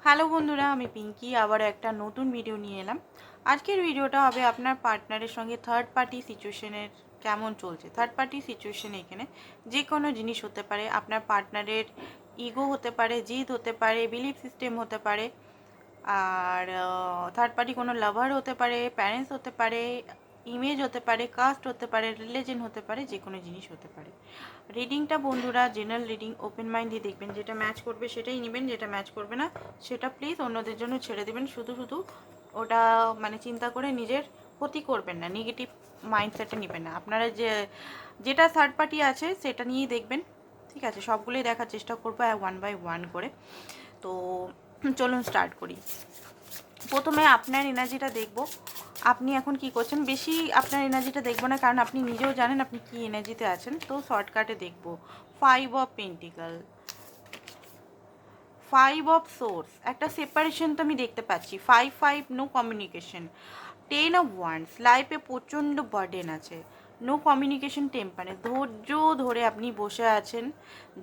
Hello বন্ধুরা, আমি পিঙ্কি আবার একটা নতুন ভিডিও নিয়ে এলাম। আজকের ভিডিওটা হবে আপনার পার্টনারের সঙ্গে থার্ড পার্টি সিচুয়েশনের কেমন চলছে। থার্ড পার্টি সিচুয়েশন এখানে যে কোনো জিনিস হতে পারে, আপনার পার্টনারের ইগো হতে পারে, জিদ হতে পারে, বিলিফ সিস্টেম হতে পারে, আর থার্ড পার্টি কোনো লাভার হতে পারে, প্যারেন্টস হতে পারে, ইমেজ হতে পারে, কাস্ট হতে পারে, রিলিজন হতে পারে, যে কোনো জিনিস হতে পারে। রিডিংটা বন্ধুরা জেনারেল রিডিং, ওপেন মাইন্ড দিয়ে দেখবেন। যেটা ম্যাচ করবে সেটাই নেবেন, যেটা ম্যাচ করবে না সেটা প্লিজ অন্যদের জন্য ছেড়ে দেবেন। শুধু শুধু ওটা মানে চিন্তা করে নিজের ক্ষতি করবেন না, নেগেটিভ মাইন্ডসেটে নেবেন না। আপনারা যেটা থার্ড পার্টি আছে সেটা নিয়েই দেখবেন, ঠিক আছে? সবগুলোই দেখার চেষ্টা করবো ওয়ান বাই ওয়ান করে। তো চলুন স্টার্ট করি। প্রথমে আপনার এনার্জিটা দেখব, আপনি এখন কি করছেন। বেশি আপনার এনার্জিটা দেখবো না, কারণ আপনি নিজেও জানেন আপনি কি এনার্জিতে আছেন। তো শর্টকাটে দেখব। 5 অফ পেন্টিক্যাল, 5 অফ সোর্স, একটা সেপারেশন তো আমি দেখতে পাচ্ছি। 5 নো কমিউনিকেশন। 10 অফ ওয়ান্স, লাইফে প্রচণ্ড বার্ডেন আছে। নো কমিউনিকেশন, টেম্পারেন্স, ধৈর্য ধরে আপনি বসে আছেন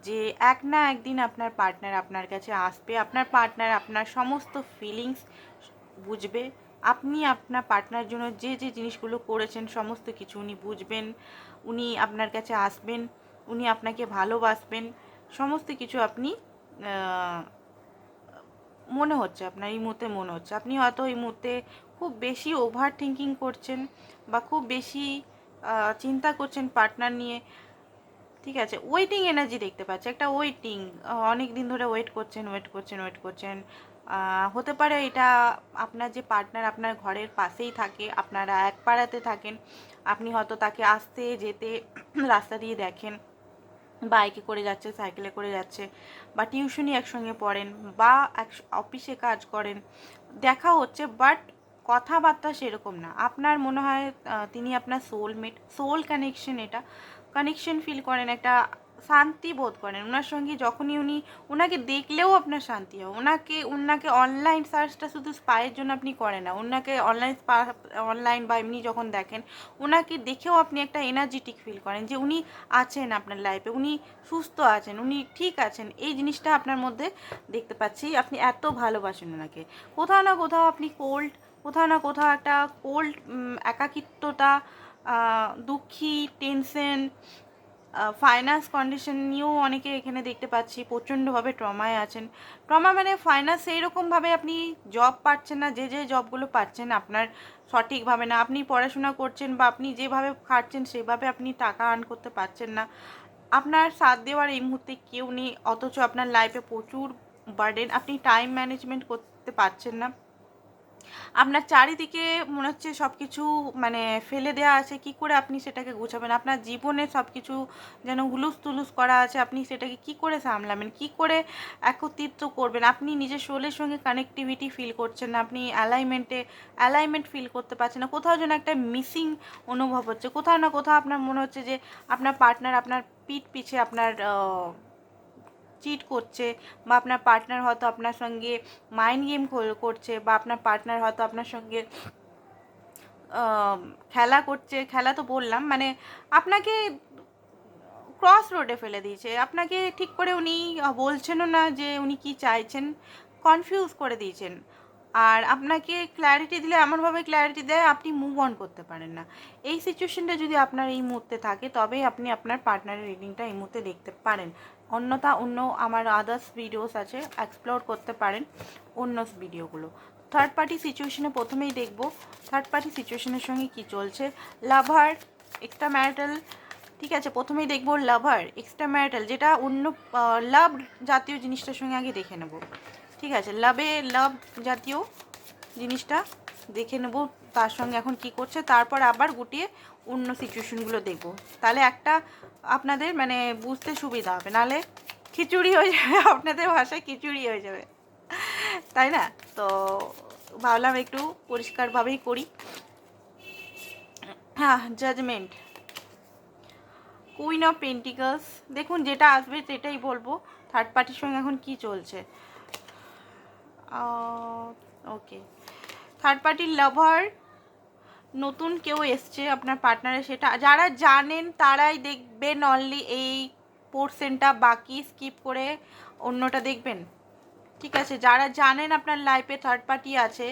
যে এক না একদিন আপনার পার্টনার আপনার কাছে আসবে। আপনার পার্টনার আপনার সমস্ত ফিলিংস বুঝবে। আপনি আপনার পার্টনার জন্য যে যে জিনিসগুলো করেছেন সমস্ত কিছু উনি বুঝবেন। উনি আপনার কাছে আসবেন, উনি আপনাকে ভালোবাসবেন। সমস্ত কিছু আপনি মনে হচ্ছে, আপনার এই মুহূর্তে মনে হচ্ছে। আপনি হয়তো এই মুহূর্তে খুব বেশি ওভার থিঙ্কিং করছেন বা খুব বেশি চিন্তা করছেন পার্টনার নিয়ে, ঠিক আছে? ওয়েটিং এনার্জি দেখতে পাচ্ছি, একটা ওয়েটিং, অনেক দিন ধরে ওয়েট করছেন। হতে পারে এটা আপনার যে পার্টনার আপনার ঘরের পাশেই থাকে, আপনারা এক পাড়াতে থাকেন, আপনি হয়তো তাকে আসতে যেতে রাস্তা দিয়ে দেখেন, বাইকে করে যাচ্ছে, সাইকেলে করে যাচ্ছে, বা টিউশনি একসঙ্গে পড়েন, বা অফিসে কাজ করেন, দেখা হচ্ছে, বাট কথাবার্তা সেরকম না। আপনার মনে হয় তিনি আপনার সোলমেট, সোল কানেকশন, এটা কানেকশন ফিল করেন, একটা শান্তি বোধ করেন ওনার সঙ্গে। যখনই ওনাকে দেখলেও আপনার শান্তি হয়। ওনাকে অনলাইন সার্চটা শুধু স্পায়ের জন্য আপনি করেন না, ওনাকে অনলাইন বা এমনি যখন দেখেন, ওনাকে দেখেও আপনি একটা এনার্জেটিক ফিল করেন যে উনি আছেন আপনার লাইফে, উনি সুস্থ আছেন, উনি ঠিক আছেন। এই জিনিসটা আপনার মধ্যে দেখতে পাচ্ছি। আপনি এত ভালোবাসেন ওনাকে। কোথাও না কোথাও আপনি কোথাও না কোথাও একটা কোল্ড, একাকিত্বতা, দুঃখী, টেনশন, ফাইন্যান্স কন্ডিশন নিয়েও অনেকে এখানে দেখতে পাচ্ছি প্রচণ্ডভাবে ট্রমায় আছেন। ট্রমা মানে ফাইন্যান্স এইরকমভাবে আপনি জব পাচ্ছেন না, যে জবগুলো পাচ্ছেন আপনার সঠিকভাবে না। আপনি পড়াশোনা করছেন বা আপনি যেভাবে খাটছেন সেভাবে আপনি টাকা আর্ন করতে পারছেন না। আপনার সাথ দেওয়ার এই মুহূর্তে কেউ নেই, অথচ আপনার লাইফে প্রচুর বার্ডেন, আপনি টাইম ম্যানেজমেন্ট করতে পারছেন না। আপনার চারিদিকে মনে হচ্ছে সব কিছু মানে ফেলে দেওয়া আছে, কি করে আপনি সেটাকে গুছাবেন। আপনার জীবনে সব কিছু যেন হুলুস তুলুস করা আছে, আপনি সেটাকে কি করে সামলাবেন, কি করে একত্রিত করবেন। আপনি নিজের সোলের সঙ্গে কানেক্টিভিটি ফিল করছেন না, আপনি অ্যালাইনমেন্ট ফিল করতে পারছেন না। কোথাও যেন একটা মিসিং অনুভব হচ্ছে। কোথাও না কোথাও আপনার মনে হচ্ছে যে আপনার পার্টনার আপনার পিঠ পিছে আপনার চিট করছে, বা আপনার পার্টনার হয়তো আপনার সঙ্গে মাইন্ড গেম করছে, বা আপনার পার্টনার হয়তো আপনার সঙ্গে খেলা করছে। খেলা তো বললাম, মানে আপনাকে ক্রস রোডে ফেলে দিয়েছে। আপনাকে ঠিক করে উনি বলছেনও না যে উনি কি চাইছেন, কনফিউজ করে দিয়েছেন। আর আপনাকে ক্ল্যারিটি দিলে এমনভাবে ক্ল্যারিটি দেয় আপনি মুভ অন করতে পারেন না। এই সিচুয়েশনটা যদি আপনার এই মুহূর্তে থাকে, তবেই আপনি আপনার পার্টনারের রিডিংটা এই মুহূর্তে দেখতে পারেন। অন্যথা অন্য আমার আদার্স ভিডিওস আছে, এক্সপ্লোর করতে পারেন অন্য ভিডিওগুলো। থার্ড পার্টি সিচুয়েশনে প্রথমেই দেখব থার্ড পার্টি সিচুয়েশনের সঙ্গে কি চলছে। লাভার, এক্সট্রা ম্যারিটাল, ঠিক আছে? প্রথমেই দেখব লাভার, এক্সট্রা ম্যারিটাল, যেটা অন্য লাভ জাতীয় জিনিসটার সঙ্গে আগে দেখে নেব, ঠিক আছে? লাভ জাতীয় জিনিসটা দেখে নেব, তার সঙ্গে এখন কি করছে, তারপর আবার গুটিয়ে অন্য সিচুয়েশনগুলো দেখব। তাহলে একটা আপনাদের মানে বুঝতে সুবিধা হবে, নাহলে খিচুড়ি হয়ে যাবে, আপনাদের ভাষায় খিচুড়ি হয়ে যাবে, তাই না? তো ভাবলাম একটু পরিষ্কারভাবেই করি। হ্যাঁ, জাজমেন্ট, কুইন অফ পেন্টিকলস, দেখুন যেটা আসবে সেটাই বলবো। থার্ড পার্টির সঙ্গে এখন কি চলছে, ওকে। থার্ড পার্টির লাভার, নতুন কেউ এসছে আপনার পার্টনারে, সেটা যারা জানেন তারাই দেখবেন অনলি এই পোর্শনটা, বাকি স্কিপ করে অন্যটা দেখবেন। ঠিক আছে, যারা জানেন আপনার লাইফে থার্ড পার্টি আছে,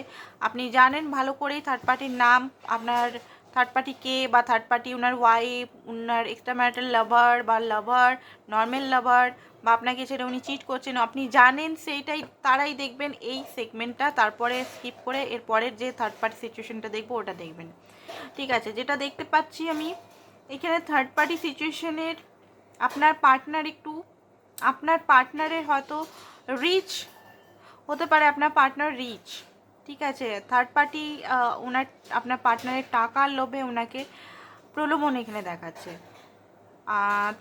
আপনি জানেন ভালো করেই থার্ড পার্টির নাম, আপনার থার্ড পার্টি কে, বা থার্ড পার্টি ওনার ওয়াইফ, ওনার এক্সট্রা ম্যারিটাল লাভার বা লাভার, নর্মাল লাভার, বা আপনাকে ছেড়ে উনি চিট করছেন, আপনি জানেন সেইটাই, তারাই দেখবেন এই সেগমেন্টটা, তারপরে স্কিপ করে এর পরের যে থার্ড পার্টি সিচুয়েশনটা দেখবো ওটা দেখবেন। ঠিক আছে, যেটা দেখতে পাচ্ছি আমি এখানে থার্ড পার্টি সিচুয়েশনের আপনার পার্টনার একটু, আপনার পার্টনারের হয়তো রিচ হতে পারে, আপনার পার্টনার রিচ। ঠিক আছে, থার্ড পার্টি ওনার, আপনার পার্টনারের টাকার লোভে ওনাকে প্রলোভন এখানে দেখাচ্ছে।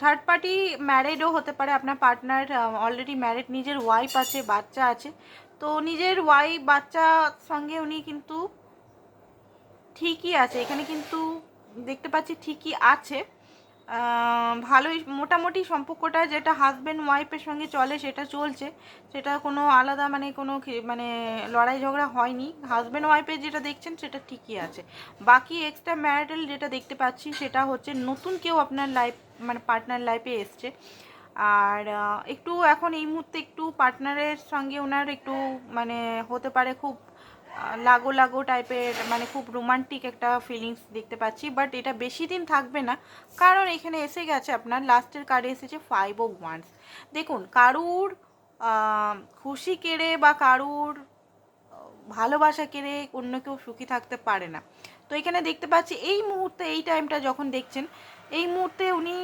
থার্ড পার্টি ম্যারিডও হতে পারে, আপনার পার্টনার অলরেডি ম্যারিড, নিজের ওয়াইফ আছে, বাচ্চা আছে, তো নিজের ওয়াইফ বাচ্চার সঙ্গে উনি কিন্তু ঠিকই আছে, এখানে কিন্তু দেখতে পাচ্ছি ঠিকই আছে, ভালোই মোটামুটি সম্পর্কটা যেটা হাজব্যান্ড ওয়াইফের সঙ্গে চলে সেটা চলছে, সেটা কোনো আলাদা মানে কোনো মানে লড়াই ঝগড়া হয়নি, হাজব্যান্ড ওয়াইফের যেটা দেখছেন সেটা ঠিকই আছে। বাকি এক্সট্রা ম্যারিটাল যেটা দেখতে পাচ্ছি সেটা হচ্ছে নতুন কেউ আপনার লাইফ মানে পার্টনার লাইফে এসছে, আর একটু এখন এই মুহূর্তে একটু পার্টনারের সঙ্গে ওনার একটু মানে হতে পারে খুব লাগো লাগো টাইপের, মানে খুব রোমান্টিক একটা ফিলিংস দেখতে পাচ্ছি, বাট এটা বেশি দিন থাকবে না, কারণ এখানে এসে গেছে আপনার লাস্টের কার্ডে এসেছে 5 অফ ওয়ান্স। দেখুন, কারুর খুশি কেড়ে বা কারুর ভালোবাসা কেড়ে অন্য কেউ সুখী থাকতে পারে না। তো এখানে দেখতে পাচ্ছি এই মুহূর্তে, এই টাইমটা যখন দেখছেন, এই মুহূর্তে উনি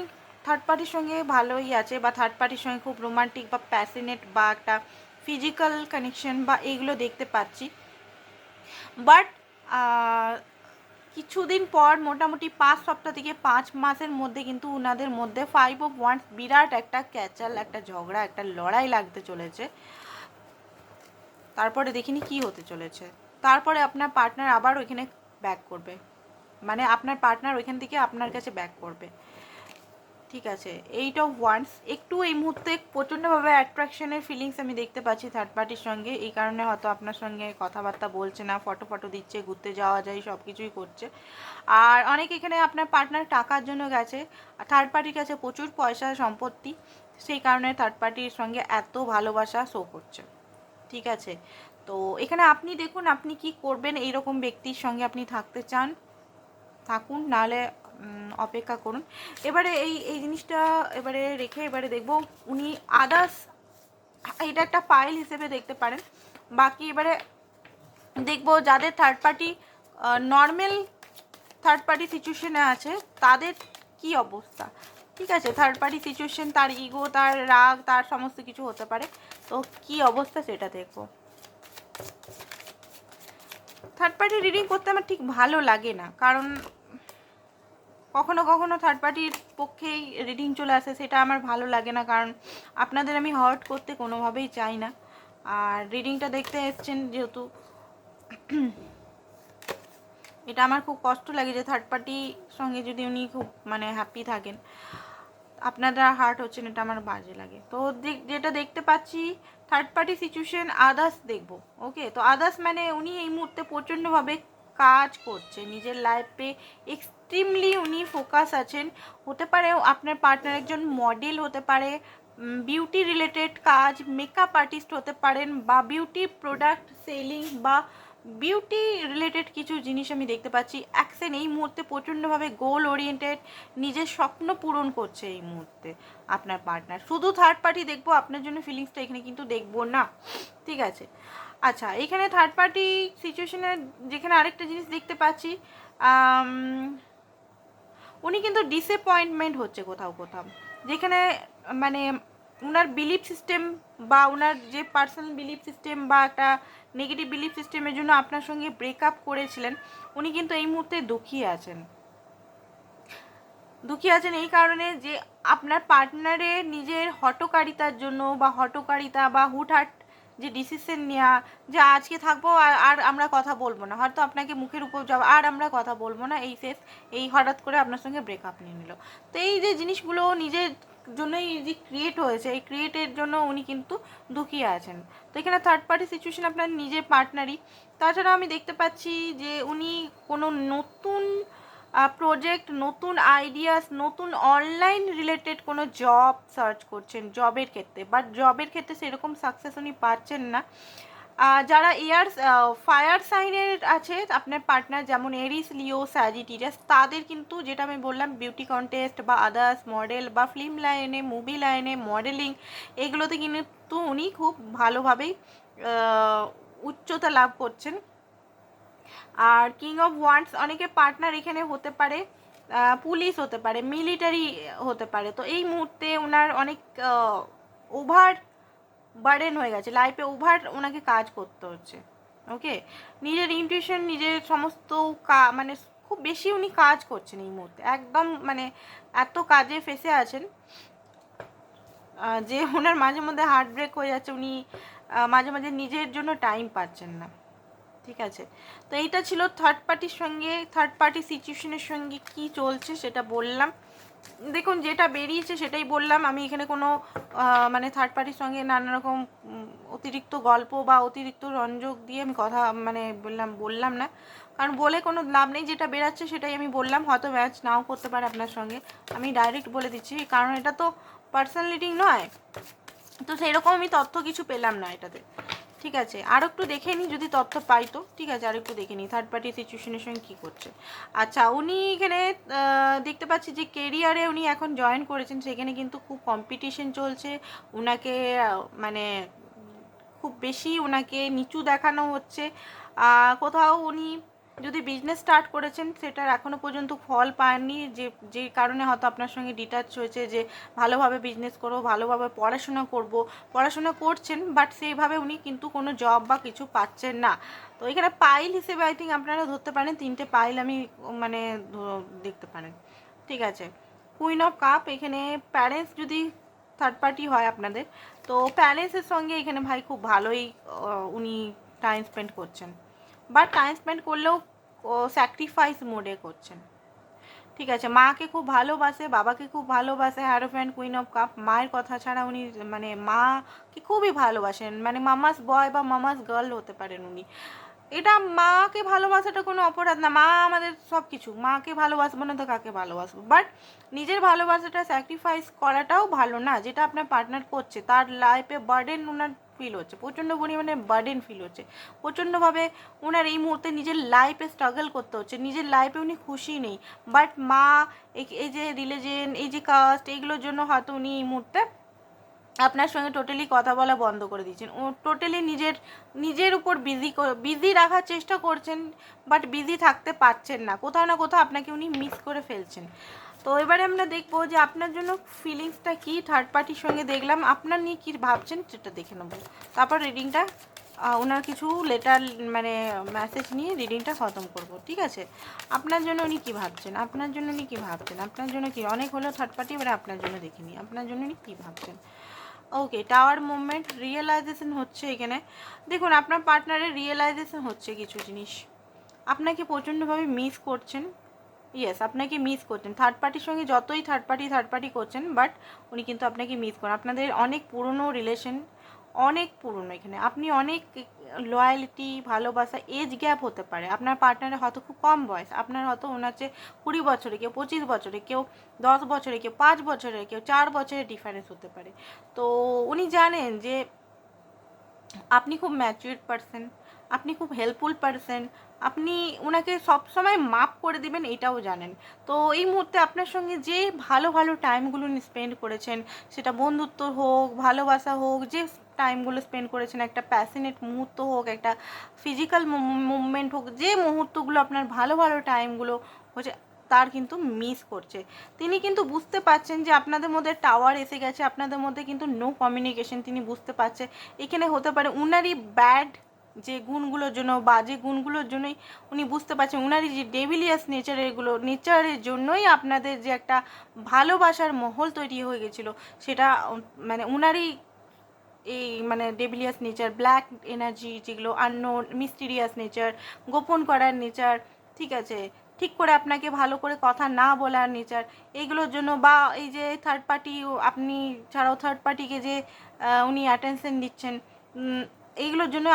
থার্ড পার্টির সঙ্গে ভালোই আছে, বা থার্ড পার্টির সঙ্গে খুব রোমান্টিক বা প্যাশনেট বা একটা ফিজিক্যাল কানেকশন বা এইগুলো দেখতে পাচ্ছি, বাট কিছুদিন পর মোটামুটি 5 সপ্তাহ থেকে 5 মাসের মধ্যে কিন্তু ওনাদের মধ্যে 5 অফ ওয়ান্স বিরাট একটা ক্যাচাল, একটা ঝগড়া, একটা লড়াই লাগতে চলেছে। তারপরে দেখিনি কি হতে চলেছে, তারপরে আপনার পার্টনার আবার ওইখানে ব্যাক করবে, মানে আপনার পার্টনার ওইখান থেকে আপনার কাছে ব্যাক করবে। ঠিক আছে, 8 অফ ওয়ান্স, একটু এই মুহূর্তে প্রচণ্ডভাবে অ্যাট্রাকশনের ফিলিংস আমি দেখতে পাচ্ছি থার্ড পার্টির সঙ্গে, এই কারণে হয়তো আপনার সঙ্গে কথাবার্তা বলছে না, ফটো ফটো দিচ্ছে, ঘুরতে যাওয়া যায়, সব কিছুই করছে। আর অনেক এখানে আপনার পার্টনার টাকার জন্য গেছে, থার্ড পার্টির কাছে প্রচুর পয়সা সম্পত্তি, সেই কারণে থার্ড পার্টির সঙ্গে এত ভালোবাসা শো করছে। ঠিক আছে, তো এখানে আপনি দেখুন আপনি কি করবেন, এইরকম ব্যক্তির সঙ্গে আপনি থাকতে চান থাকুন, নাহলে অপেক্ষা করুন। এবারে এই এই জিনিসটা এবারে রেখে এবারে দেখব উনি আদার্স, এটা একটা পাইল হিসেবে দেখতে পারেন। বাকি এবারে দেখব যাদের third party normal third party সিচুয়েশনে আছে তাদের কি অবস্থা। ঠিক আছে, থার্ড পার্টি সিচুয়েশন, তার ইগো, তার রাগ, তার সমস্ত কিছু হতে পারে, তো কি অবস্থা সেটা দেখব। থার্ড পার্টি রিডিং করতে আমার ঠিক ভালো লাগে না, কারণ কখনো কখনো থার্ড পার্টির পক্ষেই রিডিং চলে আসে, সেটা আমার ভালো লাগে না, কারণ আপনাদের আমি হার্ট করতে কোনোভাবেই চাই না। আর রিডিংটা দেখতে এসছেন যেহেতু, এটা আমার খুব কষ্ট লাগে যে থার্ড পার্টির সঙ্গে যদি উনি খুব মানে হ্যাপি থাকেন, আপনারা হার্ট হচ্ছেন, এটা আমার বাজে লাগে। তো যেটা দেখতে পাচ্ছি থার্ড পার্টি সিচুয়েশন আদার্স দেখবো। ওকে, তো আদার্স মানে উনি এই মুহূর্তে প্রচণ্ডভাবে কাজ করছে নিজের লাইফে, এক্সট্রিমলি উনি ফোকাস আছেন। হতে পারে আপনার পার্টনার একজন মডেল হতে পারে, বিউটি রিলেটেড কাজ, মেকআপ আর্টিস্ট হতে পারেন, বা বিউটি প্রোডাক্ট সেলিং বা বিউটি রিলেটেড কিছু জিনিস আমি দেখতে পাচ্ছি। অ্যাকশন এই মুহূর্তে প্রচণ্ডভাবে গোল ওরিয়েন্টেড, নিজের স্বপ্ন পূরণ করছে এই মুহূর্তে আপনার পার্টনার। শুধু থার্ড পার্টি দেখবো আপনার জন্য, ফিলিংসটা এখানে কিন্তু দেখবো না। ঠিক আছে, আচ্ছা, এখানে থার্ড পার্টি সিচুয়েশনের যেখানে আরেকটা জিনিস দেখতে পাচ্ছি, উনি কিন্তু ডিসঅ্যাপয়েন্টমেন্ট হচ্ছে কোথাও কোথাও, যেখানে মানে ওনার বিলিফ সিস্টেম বা ওনার যে পার্সোনাল বিলিফ সিস্টেম বা একটা নেগেটিভ বিলিফ সিস্টেমের জন্য আপনার সঙ্গে ব্রেকআপ করেছিলেন, উনি কিন্তু এই মুহূর্তে দুঃখী আছেন। দুঃখী আছেন এই কারণে যে আপনার পার্টনারের নিজের হঠকারিতার জন্য, বা হঠকারিতা বা হুটহাট যে ডিসিশন নেওয়া, যে আজকে থাকবো আর আমরা কথা বলবো না, হয়তো আপনাকে মুখের উপর যাবো আর আমরা কথা বলবো না, এই শেষ, এই হঠাৎ করে আপনার সঙ্গে ব্রেকআপ নিয়ে নিল। তো এই যে জিনিসগুলো নিজের জন্যই যে ক্রিয়েট হয়েছে, এই ক্রিয়েটের জন্য উনি কিন্তু দুঃখী আছেন। তো এখানে থার্ড পার্টি সিচুয়েশন আপনার নিজের পার্টনারই। তাছাড়া আমি দেখতে পাচ্ছি যে উনি কোনো নতুন প্রজেক্ট, নতুন আইডিয়াস, নতুন অনলাইন রিলেটেড কোনো জব সার্চ করছেন জবের ক্ষেত্রে, বাট জবের ক্ষেত্রে সেরকম সাকসেস উনি পাচ্ছেন না। যারা ফায়ার সাইনের আছে আপনার পার্টনার, যেমন এরিস, লিও, স্যাজিটেরিয়াস, তাদের কিন্তু যেটা আমি বললাম বিউটি কন্টেস্ট বা আদার্স মডেল বা ফিল্ম লাইনে, মুভি লাইনে, মডেলিং, এগুলোতে কিন্তু উনি খুব ভালোভাবেই উচ্চতা লাভ করছেন। আর কিং অফ ওয়ান্ডস, অনেকে পার্টনার এখানে হতে পারে পুলিশ, হতে পারে মিলিটারি, হতে পারে। তো এই মুহূর্তে ওনার অনেক ওভার বার্ডেন হয়ে গেছে, লাইফে ওভার ওনাকে কাজ করতে হচ্ছে। ওকে, নিজের ইনটিউশন, নিজের সমস্ত মানে খুব বেশি উনি কাজ করছেন এই মুহূর্তে, একদম মানে এত কাজে ফেসে আছেন যে ওনার মাঝে মধ্যে হার্ট ব্রেক হয়ে যাচ্ছে, উনি মাঝে মাঝে নিজের জন্য টাইম পাচ্ছেন না। ঠিক আছে, তো এইটা ছিল থার্ড পার্টির সঙ্গে, থার্ড পার্টি সিচুয়েশনের সঙ্গে কি চলছে সেটা বললাম। দেখুন, যেটা বেরিয়েছে সেটাই বললাম, আমি এখানে কোনো মানে থার্ড পার্টির সঙ্গে নানা রকম অতিরিক্ত গল্প বা অতিরিক্ত রঞ্জক দিয়ে আমি কথা মানে বললাম না, কারণ বলে কোনো লাভ নেই। যেটা বেরাচ্ছে সেটাই আমি বললাম, হয়তো ম্যাচ নাও করতে পারে আপনার সঙ্গে, আমি ডাইরেক্ট বলে দিচ্ছি, কারণ এটা তো পার্সোনালিটি নয়, তো সেরকম আমি তথ্য কিছু পেলাম না এটাতে। ঠিক আছে, আর একটু দেখে নিই যদি তথ্য পাই তো। ঠিক আছে, আর একটু দেখে নিই থার্ড পার্টি সিচুয়েশনের সঙ্গে কী করছে। আচ্ছা, উনি এখানে দেখতে পাচ্ছি যে কেরিয়ারে উনি এখন জয়েন করেছেন, সেখানে কিন্তু খুব কম্পিটিশন চলছে, ওনাকে মানে খুব বেশি ওনাকে নিচু দেখানো হচ্ছে। কোথাও উনি যদি বিজনেস স্টার্ট করেছেন সেটার এখনও পর্যন্ত ফল পাননি, যে কারণে হয়তো আপনার সঙ্গে ডিটাচ হয়েছে, যে ভালোভাবে বিজনেস করবো, ভালোভাবে পড়াশোনা করছেন, বাট সেইভাবে উনি কিন্তু কোনো জব বা কিছু পাচ্ছেন না। তো এখানে পাইল হিসেবে আই থিঙ্ক আপনারা ধরতে পারেন, 3টে পাইল আমি মানে দেখতে পারেন। ঠিক আছে, কুইন অফ কাপ, এখানে প্যারেন্টস যদি থার্ড পার্টি হয় আপনাদের, তো প্যারেন্টসের সঙ্গে এখানে ভাই খুব ভালোই উনি টাইম স্পেন্ড করছেন, বাট টাইম স্পেন্ড করলেও স্যাক্রিফাইস মোডে করছেন। ঠিক আছে, মাকে খুব ভালোবাসে, বাবাকে খুব ভালোবাসে, হ্যারোফ্যান্ট, কুইন অফ কাপ, মায়ের কথা ছাড়া উনি মানে মাকে খুবই ভালোবাসেন, মানে মামাস বয় বা মামাস গার্ল হতে পারেন উনি। এটা মাকে ভালোবাসাটা কোনো অপরাধ না, মা আমাদের সব কিছু, মাকে ভালোবাসবো না তো কাকে ভালোবাসবো, বাট নিজের ভালোবাসাটা স্যাক্রিফাইস করাটাও ভালো না, যেটা আপনার পার্টনার করছে, তার লাইফে বার্ডেন ওনার ফিল হচ্ছে, প্রচণ্ড পরিমাণে বার্ডেন ফিল হচ্ছে, প্রচণ্ডভাবে ওনার এই মুহূর্তে নিজের লাইফে স্ট্রাগল করতে হচ্ছে, নিজের লাইফে উনি খুশি নেই, বাট মা, এই যে রিলিজিয়ন, এই যে কাস্ট, এইগুলোর জন্য হয়তো উনি এই মুহূর্তে আপনার সঙ্গে টোটালি কথা বলা বন্ধ করে দিয়েছেন, ও টোটালি নিজের উপর বিজি রাখার চেষ্টা করছেন, বাট বিজি থাকতে পারছেন না, কোথাও না কোথাও আপনাকে উনি মিস করে ফেলছেন। তো এবারে আমরা দেখবো যে আপনার জন্য ফিলিংসটা কি, থার্ড পার্টির সঙ্গে দেখলাম, আপনার নিয়ে কী ভাবছেন সেটা দেখে নেবো, তারপর রিডিংটা ওনার কিছু লেটার মানে মেসেজ নিয়ে রিডিংটা খতম করব। ঠিক আছে, আপনার জন্য উনি কী ভাবছেন, আপনার জন্য উনি কী ভাবছেন, আপনার জন্য কি অনেক হলো থার্ড পার্টি, এবারে আপনার জন্য দেখে নিই আপনার জন্য উনি কী ভাবছেন। ওকে, টাওয়ার মুভমেন্ট, রিয়েলাইজেশন হচ্ছে এখানে। দেখুন, আপনার পার্টনারের রিয়েলাইজেশন হচ্ছে কিছু জিনিস, আপনাকে প্রচণ্ডভাবে মিস করছেন। ইয়েস, আপনাকে মিস করছেন, থার্ড পার্টির সঙ্গে যতই থার্ড পার্টি করছেন, বাট উনি কিন্তু আপনাকে মিস করেন, আপনাদের অনেক পুরনো রিলেশন, অনেক পুরনো, এখানে আপনি অনেক লয়ালিটি, ভালোবাসা, এজ গ্যাপ হতে পারে, আপনার পার্টনারের হয়তো খুব কম বয়স, আপনার হয়তো ওনার চেয়ে 20 বছরে, কেউ 25 বছরে, কেউ 10 বছরে, কেউ 5 বছরে, কেউ 4 বছরের ডিফারেন্স হতে পারে। তো উনি জানেন যে আপনি খুব ম্যাচিউরড পারসন, আপনি খুব হেল্পফুল পারসন, আপনি ওনাকে সবসময় মাপ করে দিবেন এটাও জানেন। তো এই মুহূর্তে আপনার সঙ্গে যে ভালো ভালো টাইমগুলো স্পেন্ড করেছেন, সেটা বন্ধুত্ব হোক, ভালোবাসা হোক, যে টাইমগুলো স্পেন্ড করেছেন, একটা প্যাশনেট মুহূর্ত হোক, একটা ফিজিক্যাল মুভমেন্ট হোক, যে মুহূর্তগুলো আপনার ভালো ভালো টাইমগুলো হচ্ছে, তার কিন্তু মিস করছে। তিনি কিন্তু বুঝতে পারছেন যে আপনাদের মধ্যে টাওয়ার এসে গেছে, আপনাদের মধ্যে কিন্তু নো কমিউনিকেশন, তিনি বুঝতে পারছে। এখানে হতে পারে উনারই ব্যাড যে গুণগুলোর জন্য, বাজে গুণগুলোর জন্যই উনি বুঝতে পারছেন, উনারই যে ডেভিলিয়াস নেচারের জন্যই আপনাদের যে একটা ভালোবাসার মহল তৈরি হয়ে গেছিলো, সেটা মানে উনারই এই মানে ডেভিলিয়াস নেচার, ব্ল্যাক এনার্জি, যেগুলো আননোন, মিস্টিরিয়াস নেচার, গোপন করার নেচার, ঠিক আছে, ঠিক করে আপনাকে ভালো করে কথা না বলার নেচার, এইগুলোর জন্য, বা এই যে থার্ড পার্টি, আপনি ছাড়াও থার্ড পার্টিকে যে উনি অ্যাটেনশন দিচ্ছেন, এইগুলোর জন্য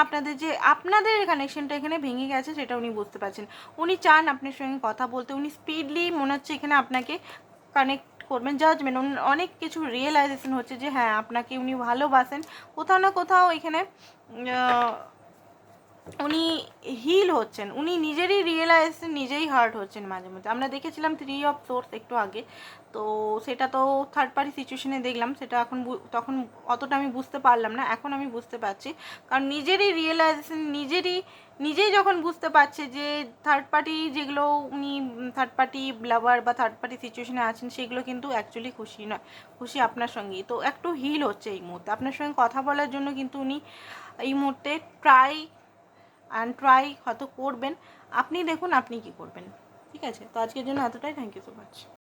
আপনাদের কানেকশনটা এখানে ভেঙে গেছে সেটা উনি বুঝতে পারছেন। উনি চান আপনার সঙ্গে কথা বলতে, উনি স্পিডলি মনে হচ্ছে এখানে আপনাকে কানেক্ট করবেন। জাজমেন্ট, অনেক কিছু রিয়েলাইজেশন হচ্ছে যে হ্যাঁ আপনাকে উনি ভালোবাসেন। কোথাও না কোথাও এখানে উনি হিল হচ্ছেন, উনি নিজেরই রিয়েলাইজেশন, নিজেই হার্ট হচ্ছেন মাঝে মধ্যে। আমরা দেখেছিলাম 3 অফ সোর্স একটু আগে, তো সেটা তো থার্ড পার্টি সিচুয়েশনে দেখলাম, সেটা এখন তখন অতটা আমি বুঝতে পারলাম না, এখন আমি বুঝতে পারছি। কারণ নিজেরই রিয়েলাইজেশন, নিজেই যখন বুঝতে পারছে যে থার্ড পার্টি যেগুলো উনি থার্ড পার্টি লাভার বা থার্ড পার্টি সিচুয়েশনে আছেন সেগুলো কিন্তু অ্যাকচুয়ালি খুশি নয়, খুশি আপনার সঙ্গেই। তো একটু হিল হচ্ছে এই মুহূর্তে আপনার সঙ্গে কথা বলার জন্য, কিন্তু উনি এই মুহূর্তে ট্রাই হয়তো করবেন। আপনি দেখুন আপনি কি করবেন। ঠিক আছে, তো আজকের জন্য এতটাই। Thank you so much.